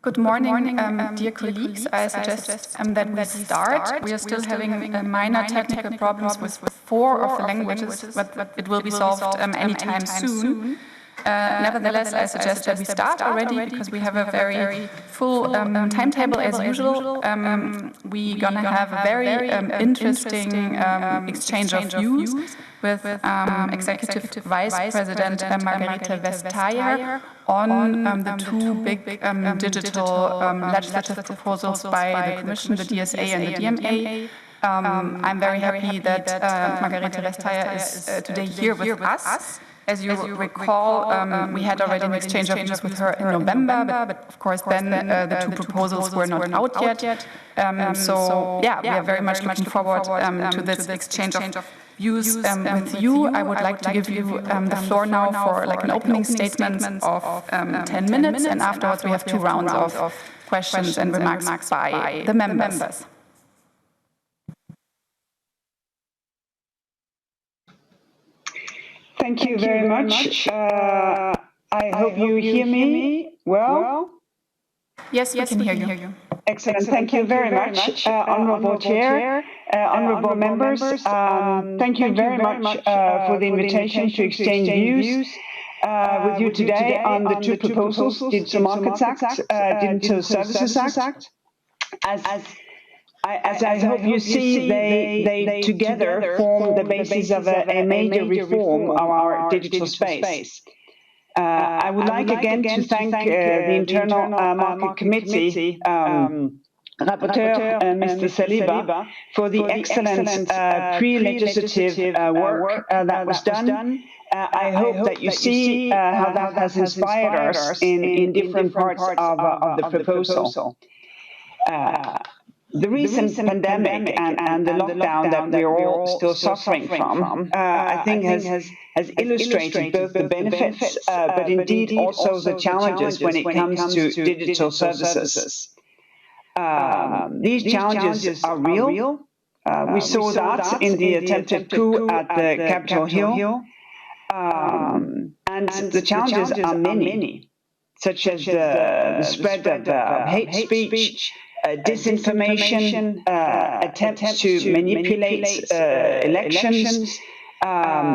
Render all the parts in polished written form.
Good morning, dear colleagues. I suggest that we start. We are still having minor technical problems with 4 of the languages, but it will be solved anytime soon. Nevertheless, I suggest that we start already because we have a very full timetable as usual. We're gonna have a very interesting exchange of views with Executive Vice President Margrethe Vestager on the 2 big digital legislative proposals by the Commission, the DSA and the DMA. I'm very happy that Margrethe Vestager is today here with us. As you recall, we had already an exchange of views with her in November, but of course then the 2 proposals were not out yet. So yeah, we are very much looking forward to this exchange of views with you. I would like to give you the floor now for like an opening statement of 10 minutes, and afterwards we have 2 rounds of questions and remarks by the members. Thank you very much. I hope you hear me well. Yes, we can hear you. Excellent. Thank you very much, Honourable Chair, Honourable members. Thank you very much for the invitation to exchange views with you today on the 2 proposals, Digital Markets Act, Digital Services Act. As I hope you see, they together form the basis of a major reform of our digital space. I would like again to thank the Internal Market Committee, Rapporteur Mr. Saliba, for the excellent pre-legislative work that was done. I hope that you see how that has inspired us in different parts of the proposal. The recent pandemic and the lockdown that we're all still suffering from, I think has illustrated both the benefits, but indeed also the challenges when it comes to digital services. These challenges are real. We saw that in the attempted coup at the Capitol Hill. And the challenges are many, such as the spread of hate speech, disinformation, attempts to manipulate elections,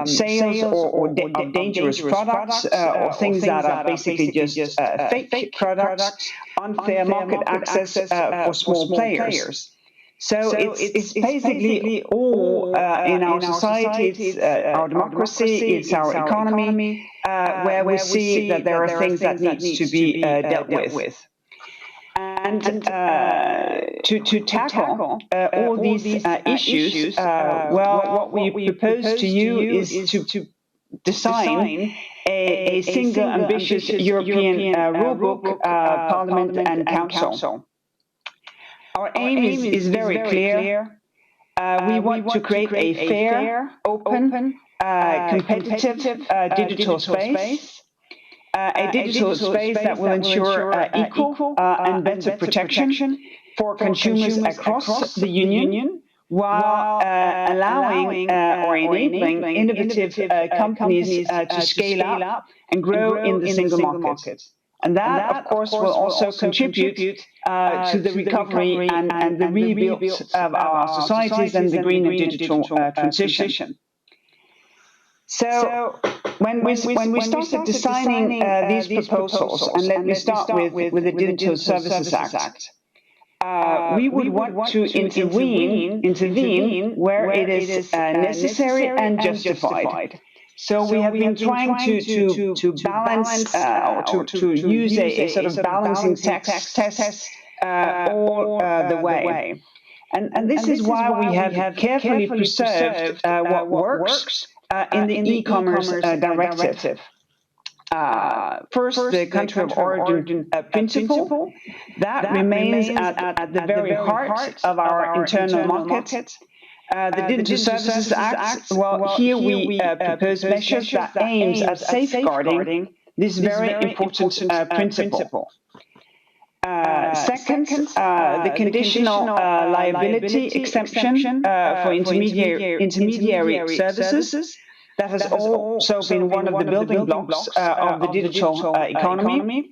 sales of dangerous products, or things that are basically just fake products, unfair market access for small players. So it's basically all in our society, it's our democracy, it's our economy, where we see that there are things that need to be dealt with. And to tackle all these issues, well, what we propose to you is to design a single ambitious European rulebook, Parliament and Council. Our aim is very clear. We want to create a fair, open, competitive digital space. A digital space that will ensure equal and better protection for consumers across the Union, while allowing or enabling innovative companies to scale up and grow in the single market. And that, of course, will also contribute to the recovery and the rebuild of our societies and the green and digital transition. So when we started designing these proposals, and let me start with the Digital Services Act, we would want to intervene where it is necessary and justified. So we have been trying to balance or to use a sort of balancing test all the way. And this is why we have carefully preserved what works in the e-commerce directive. First, the country of origin principle, that remains at the very heart of our internal market. The Digital Services Act, well, here we propose measures that aims at safeguarding this very important principle. Second, the conditional liability exemption for intermediary services. That has also been one of the building blocks of the digital economy.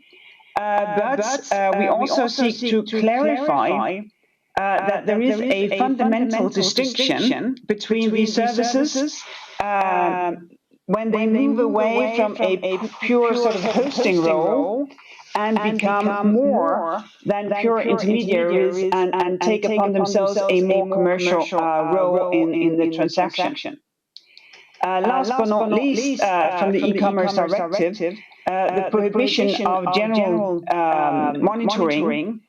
but we also seek to clarify that there is a fundamental distinction between these services when they move away from a pure sort of hosting role and become more than pure intermediaries and take upon themselves a more commercial role in the transaction. Last but not least, from the e-commerce directive, the prohibition of general monitoring,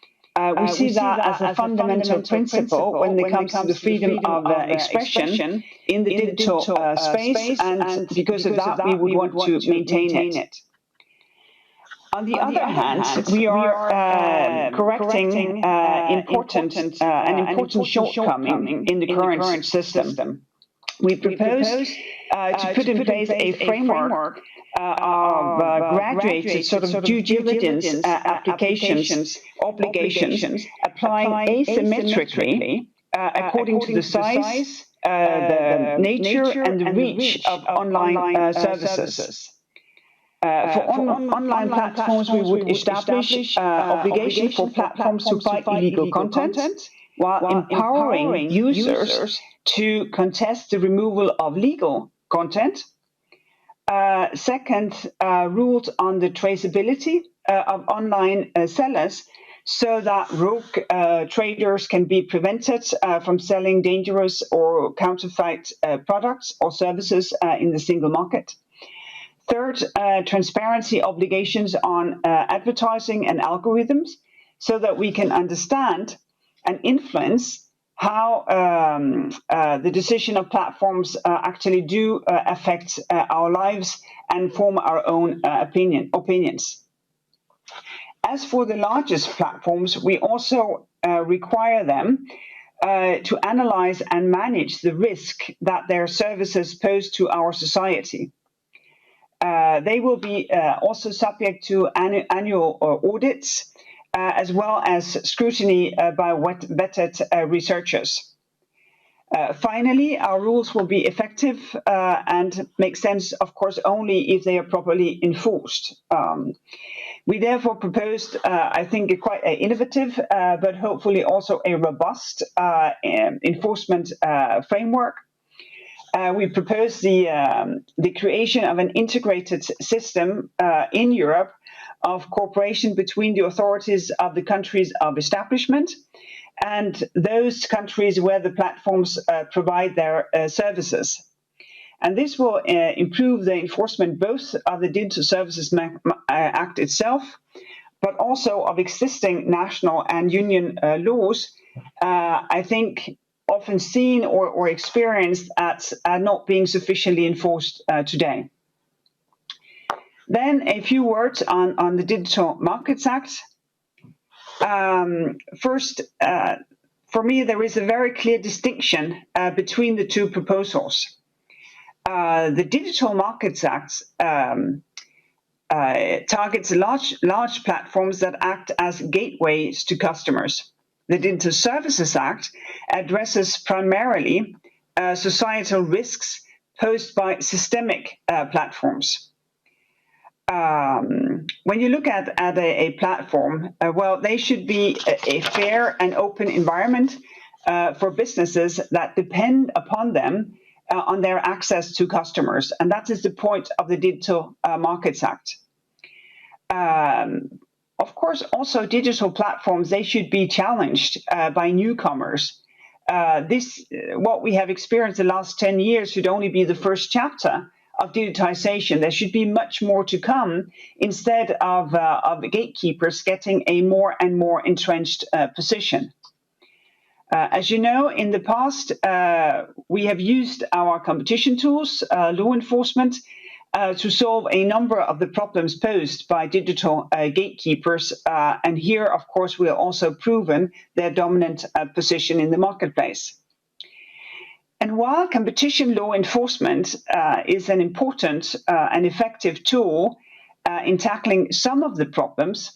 we see that as a fundamental principle when it comes to the freedom of expression in the digital space, and because of that, we would want to maintain it. On the other hand, we are correcting an important shortcoming in the current system. We propose to put in place a framework of graduated sort of due diligence applications, obligations, applying asymmetrically according to the size, the nature, and the reach of online services. For online platforms, we would establish obligation for platforms to fight illegal content while empowering users to contest the removal of legal content. Second, rules on the traceability of online sellers so that rogue traders can be prevented from selling dangerous or counterfeit products or services in the single market. Third, transparency obligations on advertising and algorithms so that we can understand and influence how the decision of platforms actually do affect our lives and form our own opinions. As for the largest platforms, we also require them to analyze and manage the risk that their services pose to our society. They will be also subject to annual audits, as well as scrutiny by vetted researchers. Finally, our rules will be effective and make sense, of course, only if they are properly enforced. We therefore proposed, I think, a quite innovative, but hopefully also a robust enforcement framework. We propose the creation of an integrated system in Europe of cooperation between the authorities of the countries of establishment and those countries where the platforms provide their services. And this will improve the enforcement both of the Digital Services Act itself, but also of existing national and union laws, I think often seen or experienced as not being sufficiently enforced today. Then a few words on the Digital Markets Act. First, for me, there is a very clear distinction between the two proposals. The Digital Markets Act targets large platforms that act as gateways to customers. The Digital Services Act addresses primarily societal risks posed by systemic platforms. When you look at a platform, well, they should be a fair and open environment for businesses that depend upon them on their access to customers. And that is the point of the Digital Markets Act. Of course, also digital platforms, they should be challenged by newcomers. What we have experienced the last 10 years should only be the first chapter of digitization. There should be much more to come instead of gatekeepers getting a more and more entrenched position. As you know, in the past, we have used our competition tools, law enforcement, to solve a number of the problems posed by digital gatekeepers. And here, of course, we have also proven their dominant position in the marketplace. And while competition law enforcement is an important and effective tool in tackling some of the problems,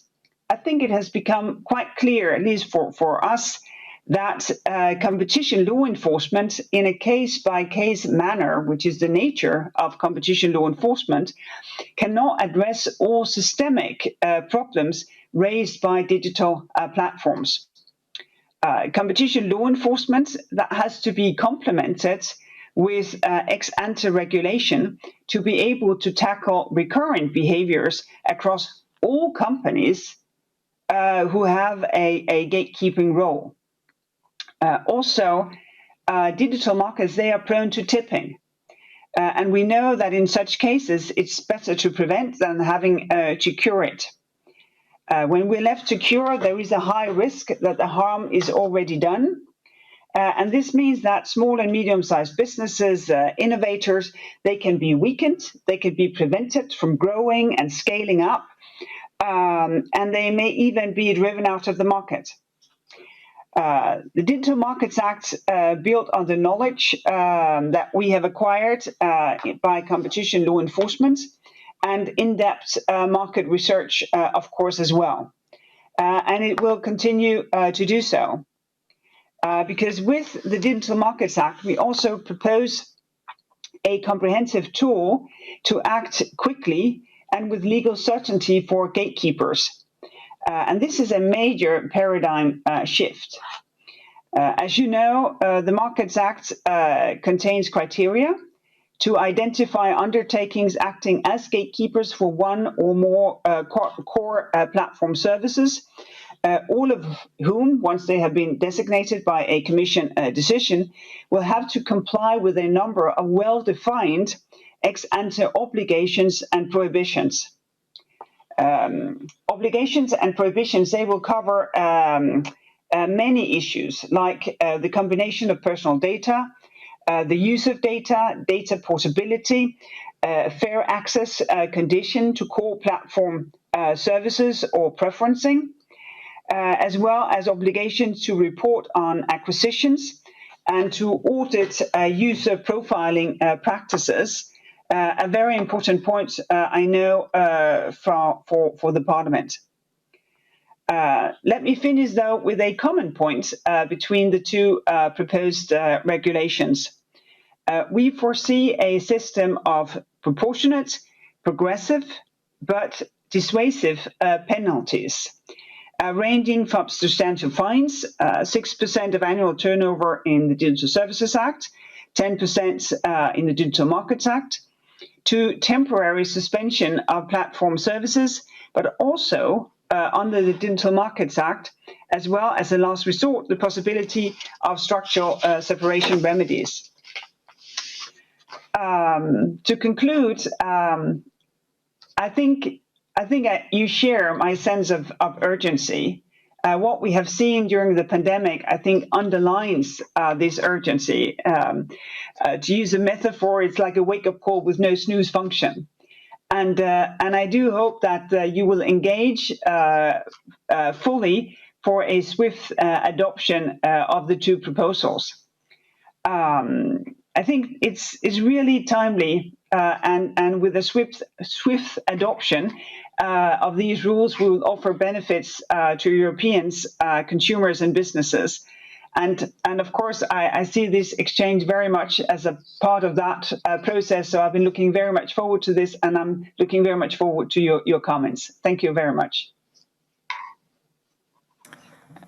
I think it has become quite clear, at least for us, that competition law enforcement, in a case-by-case manner, which is the nature of competition law enforcement, cannot address all systemic problems raised by digital platforms. Competition law enforcement that has to be complemented with ex-ante regulation to be able to tackle recurrent behaviors across all companies who have a gatekeeping role. Also, digital markets, they are prone to tipping. And we know that in such cases, it's better to prevent than having to cure it. When we're left to cure, there is a high risk that the harm is already done. And this means that small and medium-sized businesses, innovators, they can be weakened, they can be prevented from growing and scaling up, and they may even be driven out of the market. The Digital Markets Act, built on the knowledge that we have acquired by competition law enforcement and in-depth market research, of course, as well. And it will continue to do so. Because with the Digital Markets Act, we also propose a comprehensive tool to act quickly and with legal certainty for gatekeepers. And this is a major paradigm shift. As you know, the Markets Act contains criteria to identify undertakings acting as gatekeepers for one or more core platform services, all of whom, once they have been designated by a Commission decision, will have to comply with a number of well-defined ex-ante obligations and prohibitions. Obligations and prohibitions, they will cover many issues, like the combination of personal data, the use of data, data portability, fair access condition to core platform services or preferencing, as well as obligations to report on acquisitions and to audit user profiling practices, a very important point, I know, for the Parliament. Let me finish, though, with a common point between the two proposed regulations. We foresee a system of proportionate, progressive, but dissuasive penalties, ranging from substantial fines, 6% of annual turnover in the Digital Services Act, 10% in the Digital Markets Act, to temporary suspension of platform services, but also under the Digital Markets Act, as well as a last resort, the possibility of structural separation remedies. To conclude, I think you share my sense of urgency. What we have seen during the pandemic, I think, underlines this urgency. To use a metaphor, it's like a wake-up call with no snooze function. And I do hope that you will engage fully for a swift adoption of the two proposals. I think it's really timely, and with a swift adoption of these rules, we will offer benefits to Europeans, consumers and businesses. And of course, I see this exchange very much as a part of that process. So I've been looking very much forward to this, and I'm looking very much forward to your comments. Thank you very much.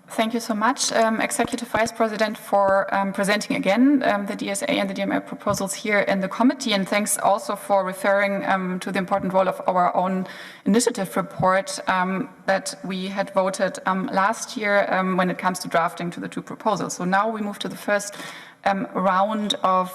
Thank you so much, Executive Vice President, for presenting again the DSA and the DMA proposals here in the committee. And thanks also for referring to the important role of our own initiative report that we had voted last year when it comes to drafting to the two proposals. So now we move to the first round of